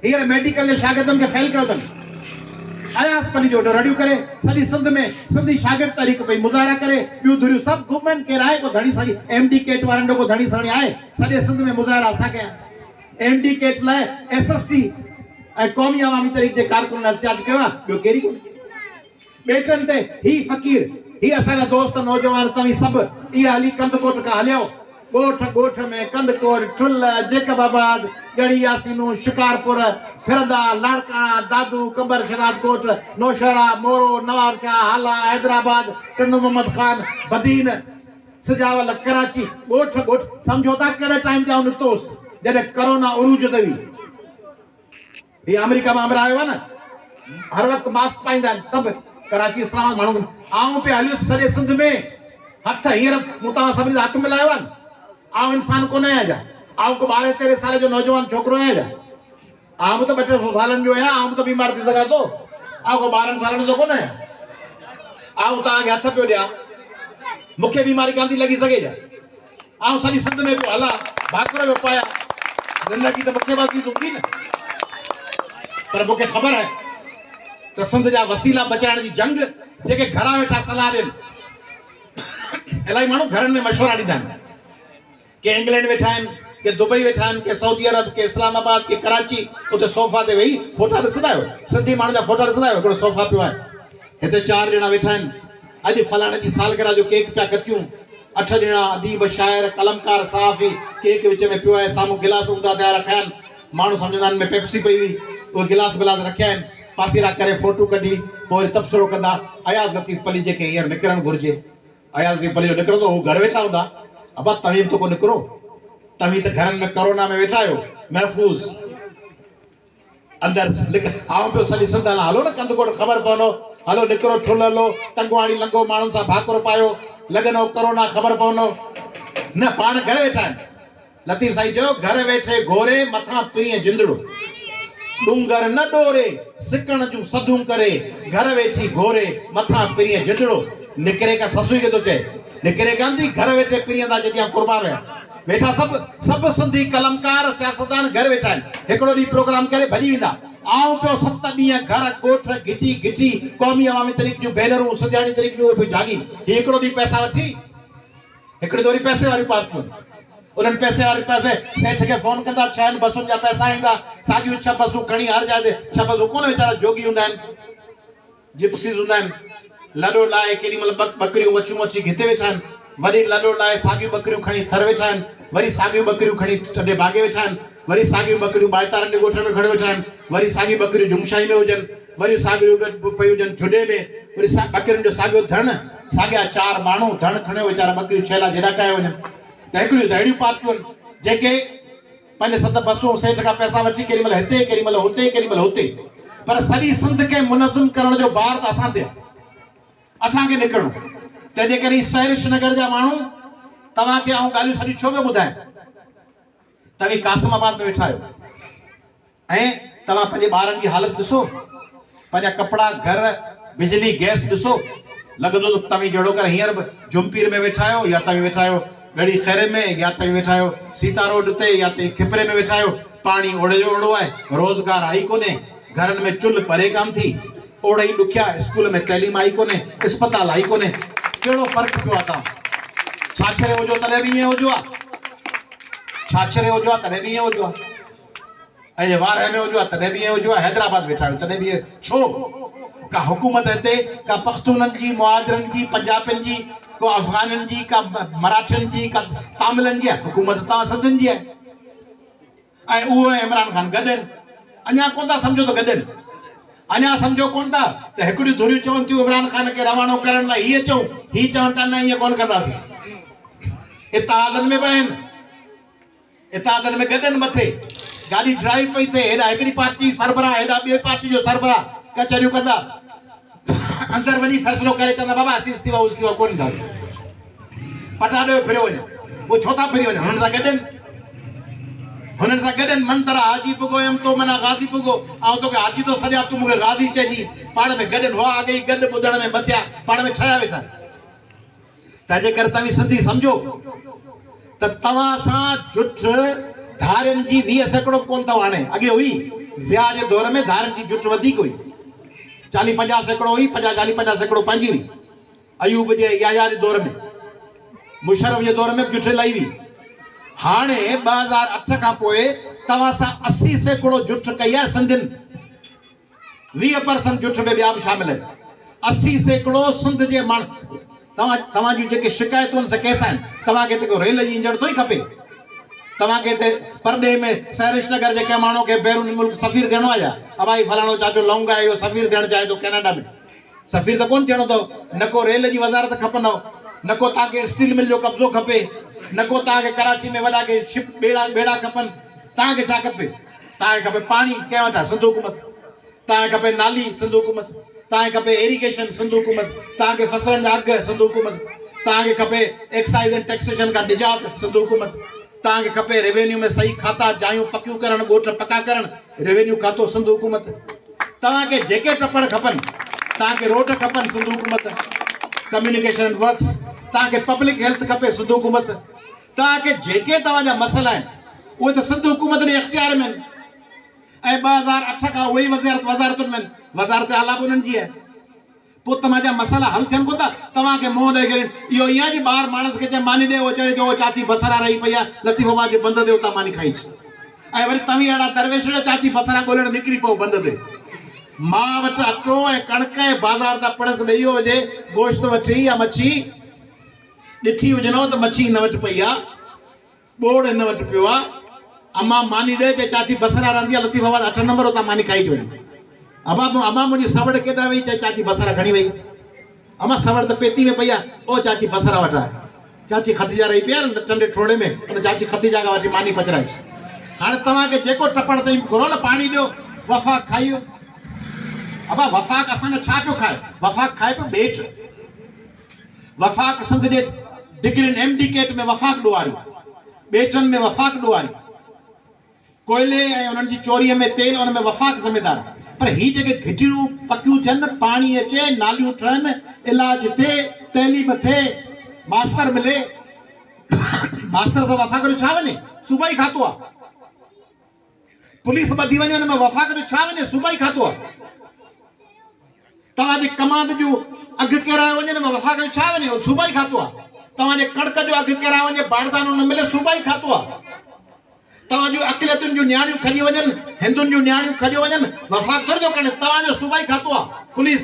B: हींअर मेडिकल जे शागिर्दनि खे फेल कयो अथनि, अयास पनी जो रड़ियूं करे सॼी सिंध में सिंधी शागिर्द तहरीक पई, मुज़ाहिरा करे, ॿियूं धुरियूं सभु घुमनि। केरु आहे को धणी सही MD केट वारनि जो को धणी सणी आहे? सॼे सिंध में मुज़ाहिरा असां कया। MD केट लाइ SST ऐं क़ौमी अवामी तहरीक जे कारकुन एहतिजाज कयो आहे, ॿियो केरी कोन्हे। ॿेटनि ते ही फ़क़ीर, ही असांजा दोस्त नौजवान तव्हीं सभु इहा हली कंदकोट खां हलियो। ॻोठ ॻोठ में कंदकोट, ठुल, जेकबाबाद, गढ़ी यासीनू, शिकारपुर, फिरदा, लाड़काणा, दादू, कबर, शरादकोट, नौशहरा, मोरो, नवाबशाह, हाला, हैदराबाद, टन्नू मोहम्मद खान, बदीन, सिजावल, कराची, ॻोठ ॻोठ। सम्झो था कहिड़े टाइम जा निकितोसि? जॾहिं कोरोना उरूज ते हुई। हीअ अमेरिका मां आयो आहे न, हर वक़्तु मास्क पाईंदा आहिनि सभु। कराची इस्लामाबाद माण्हू आऊं पे हलियुसि सॼे सिंध में, हथ हींअर मूं तव्हां सभिनी सां हथ मिलायो आहे न। आऊं इंसान कोन आहियां छा? आऊं को 12-13 साल जो नौजवान छोकिरो आहियां छा? आऊं त 200 सालनि जो आहियां, आऊं त बीमार थी सघां थो। आऊं को 12 सालनि जो कोन आहियां। आऊं तव्हांखे हथ पियो ॾियां, मूंखे बीमारी कान थी लॻी सघे छा? आऊं सॼी सिंध में पियो हलां, भाकुर पियो पायां, ज़िंदगी त मूंखे बसि हूंदी न। पर मूंखे ख़बर आहे त सिंध जा वसीला बचाइण जी जंग जेके घरां वेठा सलाह ॾियनि, इलाही माण्हू घरनि में मशवरा ॾींदा आहिनि। के इंग्लैंड वेठा आहिनि, के दुबई वेठा आहिनि, के सऊदी अरब, के इस्लामाबाद, के कराची, उते सोफ़ा ते वेही फोटा ॾिसंदा आहियो? सिंधी माण्हू जा फोटा ॾिसंदा आहियो? हिकिड़ो सोफ़ा पियो आहे, हिते 4 ॼणा वेठा आहिनि, अॼु फलाणे जी सालगिरह जो केक पिया कटियूं, 8 ॼणा अदीब, शाइर, कलमकार, सहाफ़ी, केक विच में पियो आहे, साम्हूं गिलास ऊंधा थिया रखिया आहिनि। माण्हू सम्झंदा आहिनि में पेप्सी पई हुई, उहे गिलास रखिया आहिनि, पासीरा करे फोटू कढी पोइ वरी तबसरो कंदा। अयाज़ लतीफ़ पली जेके हींअर निकिरणु घुरिजे, अयाज़ लतीफ़ पली जो निकिरंदो, हू घर वेठा हूंदा। अबा तव्हीं बि तो को निकिरो, तव्हीं त घरनि में कोरोना में वेठा आहियो, महफ़ूज़ अंदरि लिख। आऊं पियो सॼी सिंध हलां, हलो न कंदकोट, ख़बर पवंदो, हलो निकिरो, ठुल हलो, टंगवाणी लंघो, माण्हुनि सां भाकुर पायो, लॻंदो कोरोना, ख़बर पवंदो न। पाण घर वेठा आहिनि। लतीफ़ साईं चयो, घर वेठे घोरे मथां पिरीअ जिंदड़ो, डूंगर न डोरे सिकण जूं सदूं करे, घर वेठी घोरे मथां पिरीअ जिंदड़ो। निकिरे का ससुई खे थो चए, निकिरे कान थी, घर वेठे पिरीअंदा जेतिया कुर्बान हुया। वेठा सभु सिंधी कलमकार, सियासतदान घर वेठा आहिनि। हिकिड़ो ॾींहुं प्रोग्राम करे भॼी वेंदा। आऊं पियो 7 ॾींहं घर ॻोठ घिटी घिटी, क़ौमी अवामी तहरीक जूं बैनरूं, सिंधियाणी तहरीक जूं पियूं जागी। हीउ हिकिड़ो ॾींहुं पैसा वठी, हिकिड़े वरी पैसे वारी पार्टियूं, उन्हनि पैसे वारे पैसे सेठ खे फोन कंदा, 6 बसुनि जा पैसा ईंदा, साॻियूं 6 बसूं खणी हर जाइ ते। 6 बसूं कोन वीचारा जोगी हूंदा आहिनि, जिप्सीज़ हूंदा आहिनि। लॾो लाए केॾी महिल बकरियूं वचूं अची घिते वेठा आहिनि, वरी लॾो लाए साॻियूं बकरियूं खणी थर वेठा आहिनि, वरी साॻियूं बकरियूं खणी टॾे बागे वेठा आहिनि, वरी साॻियूं बकरियूं ॿाएतारनि जे ॻोठ में खणी वेठा आहिनि, वरी साॻियूं बकरियूं जुमशाई में हुजनि, वरी साॻियूं पई हुजनि झुॾे में, वरी बकरियुनि जो साॻियो धण, साॻिया 4 माण्हू धण खणे वीचारा बकरियूं छेला जेड़ा कया वञनि। त हिकिड़ियूं त अहिड़ियूं पार्टियूं आहिनि जेके पंहिंजे 7 बसूं सेठ खां पैसा वठी केॾी महिल हिते, केॾी महिल हुते, केॾी महिल हुते। पर सॼी सिंध खे मुनज़िम करण जो बार त असां ते, असांखे निकिरणो। त तंहिंजे करे सहरिश नगर जा माण्हू तव्हांखे आऊं ॻाल्हियूं सॼी छो पियो ॿुधायां? तव्हीं कासिमाबाद में वेठा आहियो ऐं तव्हां पंहिंजे ॿारनि जी हालत ॾिसो, पंहिंजा कपिड़ा, घर, बिजली, गैस ॾिसो। लॻंदो त तव्हीं जहिड़ो करे हींअर बि जुमपीर में वेठा आहियो, या तव्हीं वेठा आहियो गड़ी खैरे में, या तव्हीं वेठा आहियो सीता रोड ते, या तव्हीं खिपरे में वेठा आहियो। पाणी ओड़े जो ओड़ो आहे, रोज़गार आई कोन्हे, घरनि में चुल्ह परे कान थी, ओड़ा ई ॾुखिया, स्कूल में तइलीम आई कोन्हे, अस्पताल आई कोन्हे। कहिड़ो फ़र्क़ु पियो आहे? तव्हां छाछरे हुजो तॾहिं बि ईअं हुजो आहे, छाछरे हुजो आहे तॾहिं बि ईअं हुजो आहे, ऐं वारे में हुजो आहे तॾहिं बि ईअं हुजो आहे, हैदराबाद वेठा आहियो तॾहिं बि छो? का हुकूमत हिते का पख्तूननि जी, मुहाजिरनि जी, पंजाबियुनि जी, को अफ़गाननि जी, का मराठियुनि जी, का तामिलनि जी आहे। हुकूमत तव्हां सभिनि जी आहे। ऐं उहो इमरान ख़ान गॾनि, अञा कोन था सम्झो त गॾनि, अञा सम्झो कोन था त हिकिड़ियूं धुरियूं चवनि थियूं इमरान ख़ान खे रवानो करण लाइ हीअ चऊं, हीअ चवनि था न हीअं कोन कंदासीं। इत्तेहादनि में बि आहिनि, इत्तेहादनि में गॾनि मथे गाॾी ड्राइव पई थिए, हेॾा हिकिड़ी पार्टी सरबराह, हेॾा ॿिए पार्टी जो सरबराह कचहरियूं कंदा, अंदरि वञी फ़ैसिलो करे चवंदा बाबा असीं इस्तीफ़ा उस्तीफ़ा कोन ॾींदासीं। पटाॾो फिरियो वञे, उहो छो था फिरी वञनि? हुननि सां गॾनि, हुननि सां गॾनि मंतरा हाजी पुगो हुयमि तो माना गाज़ी पुगो, ऐं तोखे हाजी थो सॼा, तूं मूंखे गाज़ी चइजी। पाण में गॾनि हुआ अॻे ई गॾु ॿुधण में बचिया, पाण में ठहिया वेठा। तंहिंजे करे तव्हीं सिंधी सम्झो त तव्हां सां जुठ धारियुनि जी 20 सैकड़ो कोन अथव। हाणे अॻे हुई, ज़िया जे दौर में धारियुनि जी जुठ वधीक हुई, 40-50 सैकड़ो हुई, 40-50 सैकड़ो पंहिंजी हुई। अयूब जे याया जे दौर में, मुशर्रफ जे दौर में जुठ इलाही हुई। हाणे 2008 खां पोइ तव्हां सां 80 सैकड़ो जुठ कई आहे सिंधियुनि, 20% जुठ में ॿिया बि शामिल आहिनि। 80 सैकड़ो सिंध जे माण्हू। तव्हां जूं जेके शिकायतूं आहिनि से कंहिंसां आहिनि? तव्हांखे हिते को रेल जी इंजण थो ई खपे? तव्हांखे हिते परॾे में सैरिश नगर जे कंहिं माण्हू खे बैरून मुल्क सफ़ीर थियणो आहे छा? अभाई फलाणो चाचो लौंगा आहे, इहो सफ़ीर थियणु चाहे थो कैनेडा में, सफ़ीर त कोन थियणो अथव। न को रेल जी वज़ारत खपंदव, न को तव्हांखे स्टील मिल जो कब्ज़ो खपे, न को तव्हांखे कराची में वॾा के शिप ॿेड़ा खपनि। तव्हांखे छा खपे? तव्हांखे खपे पाणी, कंहिं वटां? सिंध हुकूमत। तव्हांखे खपे नाली, सिंध हुकूमत। तव्हांखे खपे इरिगेशन, सिंध हुकूमत। तव्हांखे फसलनि जा अघ, सिंध हुकूमत। तव्हांखे खपे एक्साइज़ एंड टैक्सेशन खां निजात, सिंध हुकूमत। तव्हांखे खपे रेवेन्यू में सही खाता, जायूं पकियूं करणु, ॻोठ पका करणु, रेवेन्यू खातो, सिंध हुकूमत। तव्हांखे जेके टपड़ खपनि, तव्हांखे रोड खपनि, सिंध हुकूमत। कम्युनिकेशन वर्क्स, तव्हांखे पब्लिक हेल्थ खपे, सिंध हुकूमत। तव्हांखे जेके तव्हांजा मसइला आहिनि उहे त सिंध हुकूमत जे इख़्तियार में आहिनि, ऐं 2008 खां उहे ई वज़ारतुनि में आहिनि। वज़ारत आला बि उन्हनि जी आहे। पोइ तव्हांजा मसइला हल थियनि कोन था। तव्हांखे मुंहुं ॾेई करे इहो ईअं जी ॿार माण्हू खे चए मानी ॾे, उहो चए जो चाची बसरा रही पई आहे, लतीफ़ाबाद जे बंद ते उतां मानी खाई अच। ऐं वरी तव्हीं अहिड़ा दरवेश जो चाची बसरा ॻोल्हण निकिरी पओ बंद ते। मां वटि अटो ऐं कणिक ऐं बाज़ार तां पड़स ॾेई वियो हुजे, गोश्त वठी या मच्छी ॾिठी हुजनो त मच्छी हिन वटि पई आहे, ॿोड़ हिन वटि पियो आहे। अम्मा मानी ॾे, चए चाची बसरा रहंदी आहे लतीफ़ाबाद 8 नंबर, उतां मानी खाई थी वञे। अम्मा मुंहिंजी सवड़ केॾा वई, चए चाची बसरा खणी वई। अम्मा सवड़ त पेती में पई आहे, ओ चाची बसरा वठा। चाची खतीजा रही पई आहे टंडे ठोड़े में, उन चाची खतीजा खां वठी मानी पचराइसि। हाणे तव्हांखे जेको टपड़ ताईं घुरो न, पाणी ॾियो, वफ़ाक़ खाई वियो। अबा वफ़ाक़ असांजो छा पियो खाए? वफ़ाक़ खाए पियो ॿेट। वफ़ाक़ सिंध जे डिग्रियुनि MD में वफ़ाक़ ॾुआरी, ॿेटनि में वफ़ाक़ ॾुआरी, कोयले ऐं उन्हनि जी चोरीअ में तेल, उन में वफ़ाक़ ज़िम्मेदार। पर ही जेके घिटियूं पकियूं थियनि, पाणी अचे, नालियूं ठहनि, इलाज थिए, तइलीम थिए, मास्टर मिले, मास्टर सां वफ़ाक़ जो छा वञे? सूबाई खातो आहे। पुलिस ॿधी वञे, हुन में वफ़ाक़ जो छा वञे? सूबाई खातो आहे। तव्हांजी कमांड जूं अघु केराए वञे, हुन में वफ़ाक़ जो छा वञे? सूबाई खातो आहे। तव्हांजे कणिक जो अघु केराए वञे, बारदानो न मिले, सूबाई खातो आहे। तव्हां जूं अक़लियतुनि जूं न्याणियूं खजी वञनि, हिंदुनि जूं न्याणियूं खजी वञनि, वफ़ाक़ थोरी थो करे, तव्हांजो सूबाई खातो आहे। पुलिस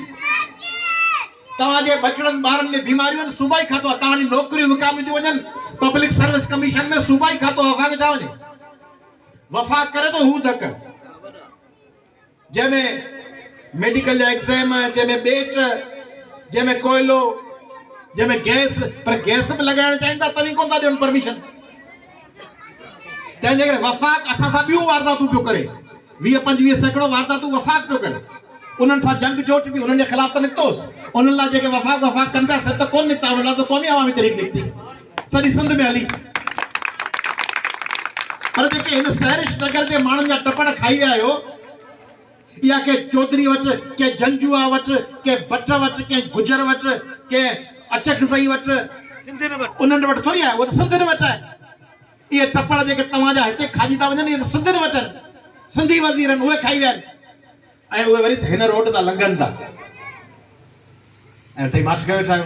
B: तव्हांजे बचड़नि ॿारनि में बीमारियूं आहिनि, सूबाई खातो आहे। तव्हांजी नौकरियूं विकामियूं थी वञनि, पब्लिक सर्विस कमीशन में सूबाई खातो आहे। वफ़ाक़ छा वञे? वफ़ाक़ करे थो हू धक, जंहिंमें मेडिकल जा एग्ज़ाम, जंहिंमें ॿेट, जंहिंमें कोयलो, जंहिंमें गैस। पर गैस बि लॻाइण चाहिनि था, तव्हीं कोन था ॾियनि परमिशन। तंहिंजे करे वफ़ाक़ असां सां ॿियूं वारदातूं पियो करे, 20-25 सैकड़ो वारदातूं वफ़ाक़ पियो करे। उन्हनि सां जंग जोट बि उन्हनि जे ख़िलाफ़ त निकितोसि। उन्हनि लाइ जेके वफ़ाक़ कनि पिया, से त कोन निकिता। उन्हनि लाइ त क़ौमी अवामी तहरीक निकिती, सॼी सिंध में हली। पर जेके हिन सहरिश नगर जे माण्हुनि जा टपड़ खाई विया आहियो, या के चौधरी वटि, के जंजुआ वटि, के भट्ट वटि, के गुजर वटि, के अचकज़ई वटि, उन्हनि वटि थोरी आहे, उहो त सिंधियुनि वटि आहे। इहे टपड़ जेके तव्हांजा हिते खाई था वञनि, इहे त सिंधियुनि वटि आहिनि, सिंधी वज़ीर आहिनि, उहे खाई विया आहिनि, ऐं उहे वरी हिन रोड तां लंघनि था। ऐं मां कयो ठाहियो,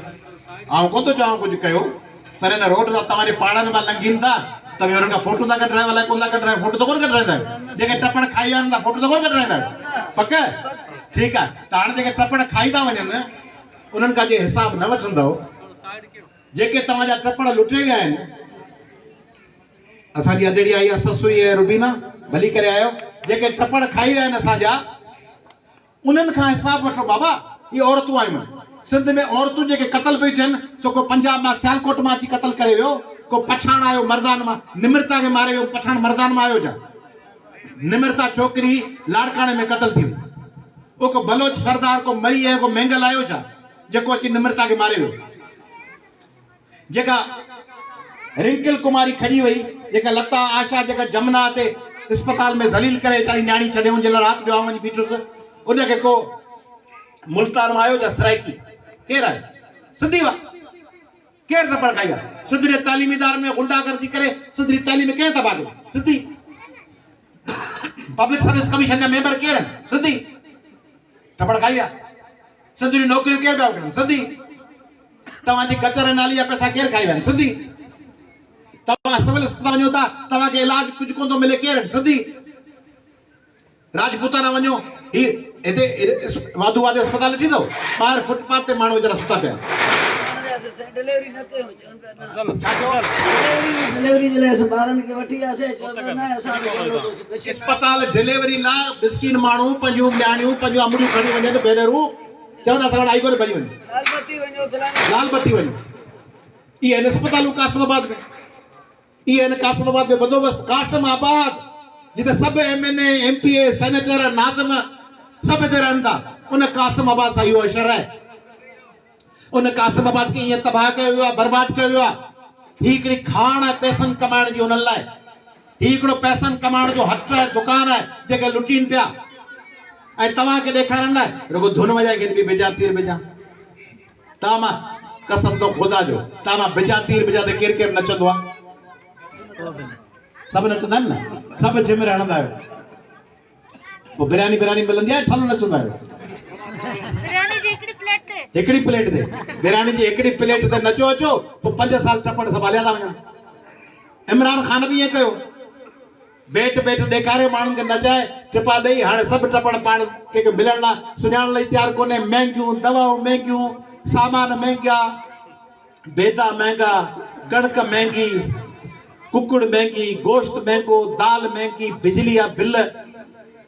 B: आउं कोन थो चवां कुझु कयो, पर हिन रोड तां तव्हांजे पाड़नि मां लंघनि था त बि हुननि खां फोटो था कढायो, अलाए कोन था कढायो, फोटो त कोन कढाईंदा आहियो। जेके टपड़ खाई विया आहिनि फोटो त कोन कढाईंदा आहियो, पक? ठीकु आहे। त हाणे जेके टपड़ खाई था वञनि उन्हनि खां जे हिसाब न वठंदव, जेके तव्हांजा टपड़ लुटे विया आहिनि, असांजी अदड़ी आई आहे ससु रुबीना, भली करे आयो, जेके टपड़ खाई विया आहिनि असांजा, उन्हनि खां हिसाब वठो बाबा। इहे औरतूं आहियूं सिंध में, औरतूं जेके क़तल पई थियनि, सो को पंजाब मां सियालकोट मां अची क़तल करे वियो, को पठान आयो मर्दान मां, निमृता खे मारे वियो, पठान मर्दान मां आयो जा, निमृता छोकिरी लाड़काणे में क़तल थी वई, वो को बलोच सरदार को मरी है, को मेंगल आयो जा, जेको अची निमृता खे मारे वियो। जेका रिंकल कुमारी खड़ी वई, जेका लता आशा, जेका जमुना ते अस्पताल में जलील करे तारी न्याणी छॾे हुन जे लाइ राति जो वञी बीठुसि, उनखे को मुल्तान में आयो जा सराइकी, केरु आहे? सिंधी वा, केरु टपड़ खाई आहे? सिंधी तालीमी इदारे में गुंडागर्दी करे सिंधी तालीम केरु तबाह कई? सिंधी। पब्लिक सर्विस कमीशन जा मेंबर केरु आहिनि? सिंधी। टपड़ खाई आहे। सिंधी नौकरियूं केरु पिया वठनि? सिंधी। तव्हांजी गटर नाली जा पैसा केरु खाई विया आहिनि? सिंधी। तव्हां सिविल अस्पताल वञो था, तव्हांखे इलाज कुझु कोन थो मिले, केरु आहिनि? सिंधी। राजपूताना वञो, ही हिते वाधू वाधे अस्पताल ॾिठी अथव, ॿाहिरि फुटपाथ ते माण्हू वीचारा सुता पिया।
C: डिलीवरी न कयो, डिलीवरी जे लाइ ॿारनि खे वठी वियासीं,
B: अस्पताल डिलीवरी लाइ मिस्किन माण्हू पंहिंजूं न्याणियूं पंहिंजूं अमड़ियूं खणी वञनि, भेनरूं चवनि असां वटि आई कोन्हे, भॼी वञो लालबत्ती वञो। इहे आहिनि अस्पतालूं कासिमाबाद में, इहे आहिनि कासिमाबाद में बंदोबस्त। कासिमाबाद जिते सभु MNA MPA सेनेटर नाज़िम सभु हिते रहनि था, उन कासिमाबाद सां इहो अशर आहे। उन कासिमाबाद खे ईअं तबाह कयो वियो आहे, बर्बाद कयो वियो आहे। ही हिकिड़ी खाण आहे पैसनि कमाइण जी उन्हनि लाइ, ही हिकिड़ो पैसनि कमाइण जो हट आहे, दुकान आहे, जेके लुटीनि पिया। ऐं तव्हांखे ॾेखारण लाइ रुगो धुन वॼाए के बि बेजा तीर बेजा। तव्हां मां कसम तो ख़ुदा जो, तव्हां मां बेजा तीर बेजा ते केरु केरु नचंदो आहे? सभु नचंदा आहिनि न, सभु जिम हणंदा आहियो। पोइ बिरयानी मिलंदी आहे, ठल नचंदा आहियो। हिकिड़ी प्लेट ते बिरयानी जी हिकिड़ी प्लेट ते नचो अचो, पोइ 5 साल टपड़ संभालिया था वञनि। इमरान खान बि ईअं कयो, बेट ॾेखारे माण्हुनि खे नचाए टिपा ॾेई, हाणे सभु टपड़ पाण कंहिंखे मिलण लाइ सुञाणण लाइ तयारु कोन्हे। महांगियूं दवाऊं, महांगियूं सामान, महांगा बेदा, महांगा कणक, महांगी कुकुड़, महांगी गोश्त, महांगो दाल, महांगी बिजली जा बिल।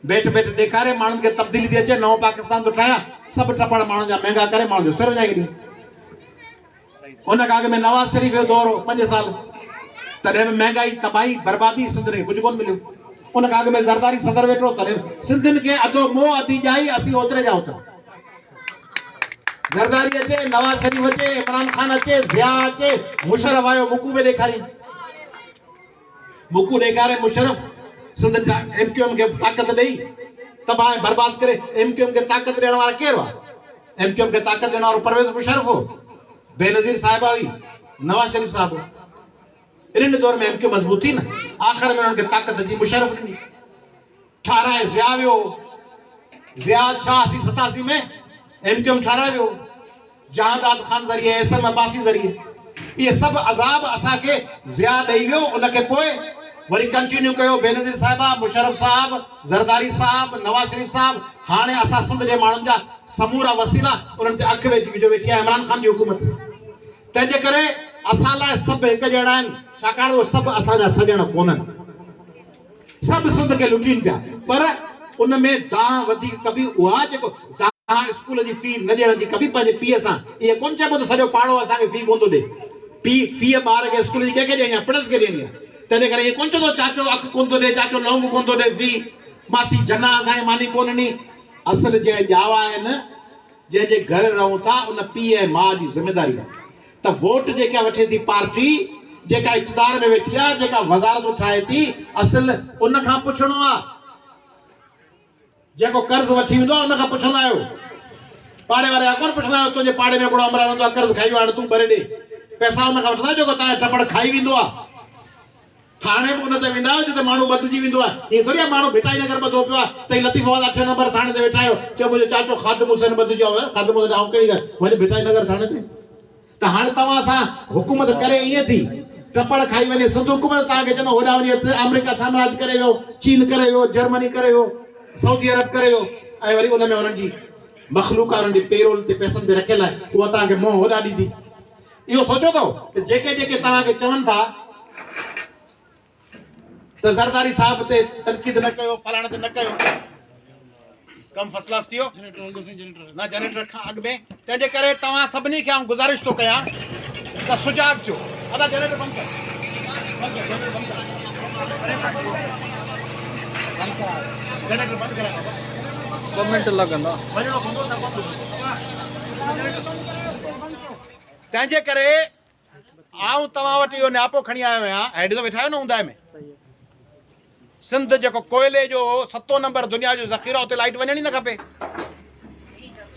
B: बेट ॾेखारे माण्हुनि खे तब्दीली थी अचे, नओं पाकिस्तान थो ठाहियां, सभु टपड़ माण्हुनि जा महांगा करे माण्हुनि जो सिर वॼाए ॾी। उन खां अॻु में नवाज़ शरीफ़ जो दौर हो 5 साल, तॾहिं बि महांगाई, तबाही, बर्बादी, सिंध खे कुझु कोन मिलियो। उन खां अॻु में ज़रदारी सदर वेठो, तॾहिं सिंधियुनि खे अधो मोह अधी ॼाई, असीं ओतिरे जा ओतिरा। ज़रदारी अचे, नवाज़ शरीफ़ अचे, इमरान खान अचे, ज़िया अचे, मुशर्रफ आयो, मुकू में ॾेखारी, मुकू ॾेखारे मुशर्रफ सिंध MQM खे ताक़त ॾेई तबाह बर्बाद करे। MQM खे ताक़त ॾियण वारा केरु हुआ? MQM खे ताक़त ॾियण वारो परवेज़ मुशर्रफ हो, बेनज़ीर साहिबा हुई, नवाज़ शरीफ़ साहिब। इन दौर में MQM मज़बूत थी न, आख़िर में उन्हनि खे ताक़त जी मुशर्रफ ॾिनी, ठाराए ज़िया वियो। ज़िया 86-87 में MQM ठाराए वियो, जहादात खान ज़रिए, एसएम अब्बासी ज़रिए। इहे सभु अज़ाब असांखे ज़िया ॾेई वियो। उनखे पोइ वरी कंटिन्यू कयो बेनज़ीर साहिबा, मुशर्रफ साहब, ज़रदारी साहब, नवाज़ शरीफ़ साहब। हाणे असां सिंध जे माण्हुनि जा समूरा वसीला उन्हनि ते अखि वेठी आहे इमरान खान जी हुकूमत। तंहिंजे करे असां लाइ सभु हिकु जहिड़ा आहिनि, छाकाणि उहे सभु असांजा सॼण कोन्हनि, सभु सिंध खे लुटीनि पिया। पर उन में दाह वधीक कभी उहा जेको दाह स्कूल जी फी न ॾियण जी कभी पंहिंजे पीउ सां, इहे कोन चइबो त सॼो पाड़ो असांखे फी कोन थो ॾे। फी ॿार खे स्कूल जी कंहिंखे ॾियणी आहे? प्रिंस खे ॾियणी आहे। तंहिंजे करे इहे कोन चवंदो चाचो अखि कोन थो ॾे, चाचो लौंग कोन थो ॾे फी, मासी जना असांखे मानी कोन ॾिनी। असल जंहिं ॼावा आहिनि, जंहिंजे घर रहूं था, उन पीउ ऐं माउ जी ज़िमेदारी आहे। त वोट जेका वठे थी पार्टी, जेका इक़्तिदार में वेठी आहे, जेका वज़ारत उठाए थी, असल उन खां पुछणो आहे। जेको कर्ज़ वठी वेंदो आहे उन खां पुछंदा आहियो, पाड़े वारे खां कोन पुछंदा आहियो तुंहिंजे पाड़े में हिकिड़ो अमरा रहंदो आहे, कर्ज़ खाई हाणे तूं भरे ॾे। पैसा उन खां वठंदा जेको तव्हांजो टपड़ खाई वेंदो आहे। थाणे में उन ते वेंदा आहियो जिते माण्हू ॿधिजी वेंदो आहे। ईअं थोरी आहे माण्हू भिटाई नगर ॿधो पियो आहे त लतीफ़ाबाद 8 नंबर थाणे ते वेठा आहियो, चयो मुंहिंजो चाचो ख़ादिम हुसैन ॿधिजो आहे। ख़ादिम हुसैन आऊं कहिड़ी ॻाल्हि, वञी भिटाई नगर थाणे ते। त हाणे तव्हां सां हुकूमत करे ईअं थी, टपड़ खाई वञे सिंध हुकूमत तव्हांखे चवंदो होॾां वञी अमेरिका साम्राज्य करे वियो, चीन करे वियो, जर्मनी करे वियो, सऊदी अरब करे वियो, ऐं वरी उन में हुननि जी मख़लूक उन्हनि जी पेरोल ते पैसनि ते रखियल आहे, उहा तव्हांखे मोह होॾा ॾींदी। इहो सोचो अथव त जेके जेके तव्हांखे चवनि था त ज़रदारी साहब ते तनक़ीद न कयो, फलाणे ते न कयो, कम फर्स्ट क्लास थियो न जनरेटर खां अॻु में। तंहिंजे करे तव्हां सभिनी खे आउं गुज़ारिश थो कयां त सुजाग थियो। अदा जनरेटर बंदि कर, जनरेटर बंदि कर, जनरेटर बंदि कर,
A: 2 मिनट लॻंदा।
B: वञिणो पवंदो त तंहिंजे करे आउं तव्हां वटि इहो नियापो खणी आयो आहियां। हेॾे त वेठा आहियो न ऊंदाए में, सिंध जेको कोयले जो 7 नंबर दुनिया जो ज़ख़ीरो, उते लाइट वञणी न खपे।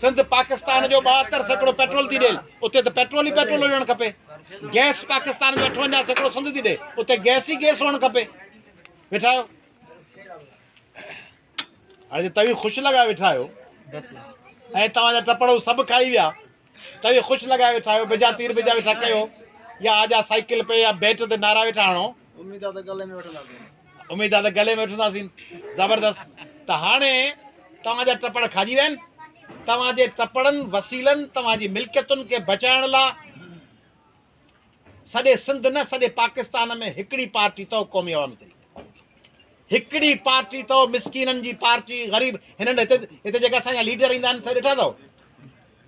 B: सिंध पाकिस्तान जो 72 सैकड़ो पेट्रोल थी ॾे, उते त पेट्रोल ई पेट्रोल हुजणु खपे। गैस पाकिस्तान जो 58 सैकड़ो सिंध थी ॾे, उते गैस ई गैस हुअणु खपे। वेठा आहियो हाणे तव्हीं ख़ुशि लॻाए वेठा आहियो ऐं तव्हांजा टपड़ सभु खाई विया, तव्हीं ख़ुशि लॻाए वेठा आहियो, बिजा तीर बिजा वेठा कयो, या आजा साइकिल पे या बैट ते नारा वेठा हणो। उमेद आहे त गले में वठंदासीं ज़बरदस्त। त हाणे तव्हांजा टपड़ खाजी विया आहिनि। तव्हांजे टपड़नि वसीलनि तव्हांजी मिल्कियतुनि खे बचाइण लाइ सॼे सिंध न सॼे पाकिस्तान में हिकिड़ी पार्टी अथव, क़ौमी अवाम ते हिकिड़ी पार्टी अथव, मिसकीननि जी पार्टी, ग़रीब। हिननि हिते जेका असांजा लीडर ईंदा आहिनि ॾिठा अथव,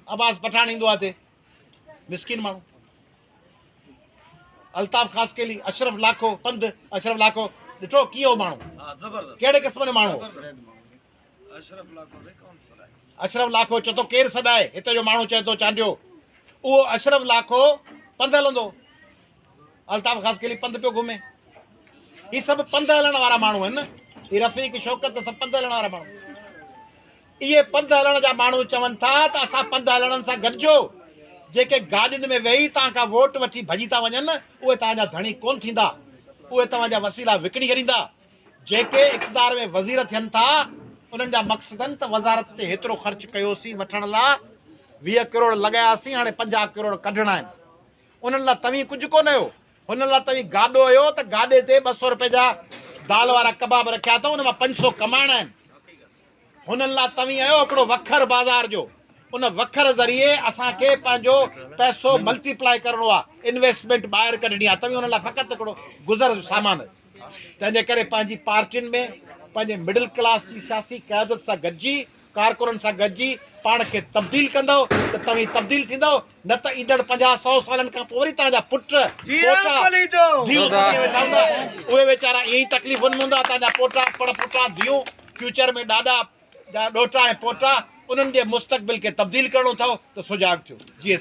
B: अब्बास पठान ईंदो आहे हिते, मिसकीन माण्हू, अल्ताफ़ ख़ासकेली, अशरफ लाखो पंध, अशरफ लाखो ॾिठो कीअं माण्हू, कहिड़े क़िस्म जो माण्हू। अशरफ लाखो चए थो केरु सॾाए, हिते जो माण्हू चए थो चांडियो, उहो अशरफ लाखो पंधु हलंदो, अल्ताफ़ ख़ासकेली पंधु पियो घुमे। ही सभु पंधु हलण वारा माण्हू आहिनि। ही रफ़ीक शौकत सभु पंधु हलण वारा माण्हू। इहे पंधु हलण जा माण्हू चवनि था त असां पंधु हलण सां गॾिजो। जेके गाॾियुनि में वेही तव्हां खां वोट वठी भॼी था वञनि, उहे तव्हांजा धणी कोन थींदा, उहे तव्हांजा वसीला विकिणी छॾींदा। जेके इक़्तिदार में वज़ीर थियनि था, उन्हनि जा मक़सद आहिनि त वज़ारत ते हेतिरो ख़र्च कयोसीं वठण लाइ, 20 करोड़ लॻायासीं, हाणे 50 करोड़ कढणा आहिनि। उन्हनि लाइ तव्हीं कुझु कोन हुयो, हुन लाइ तव्हीं गाॾो हुयो त गाॾे ते 200 रुपए जा दाल वारा कबाब रखिया अथव, उन मां 500 कमाइणा आहिनि। हुननि लाइ तव्हीं आहियो हिकिड़ो वखर बाज़ार जो, उन वखर ज़रिए असांखे पंहिंजो पैसो मल्टीप्लाई करिणो आहे, इन्वेस्टमेंट ॿाहिरि कढणी आहे। तव्हीं हुन लाइ फ़क़ति हिकिड़ो गुज़र जो सामान। तंहिंजे करे पंहिंजी पार्टियुनि में पंहिंजे मिडिल क्लास जी सियासी क़यादत सां गॾिजी, कारकुननि सां गॾिजी पाण खे तब्दील कंदव त तव्हीं तब्दील थींदव। न त ईंदड़ 50-100 सालनि खां पोइ वरी तव्हांजा पुट उहे वीचारा ईअं ई तकलीफ़ुनि में हूंदा। तव्हांजा पोटा पड़पोटा धीअरूं फ्यूचर में ॾाॾा जा ॾोटा ऐं पोटा, उन्हनि जे मुस्तक़बिल खे तब्दील करिणो अथव त सुजाग थियो। जी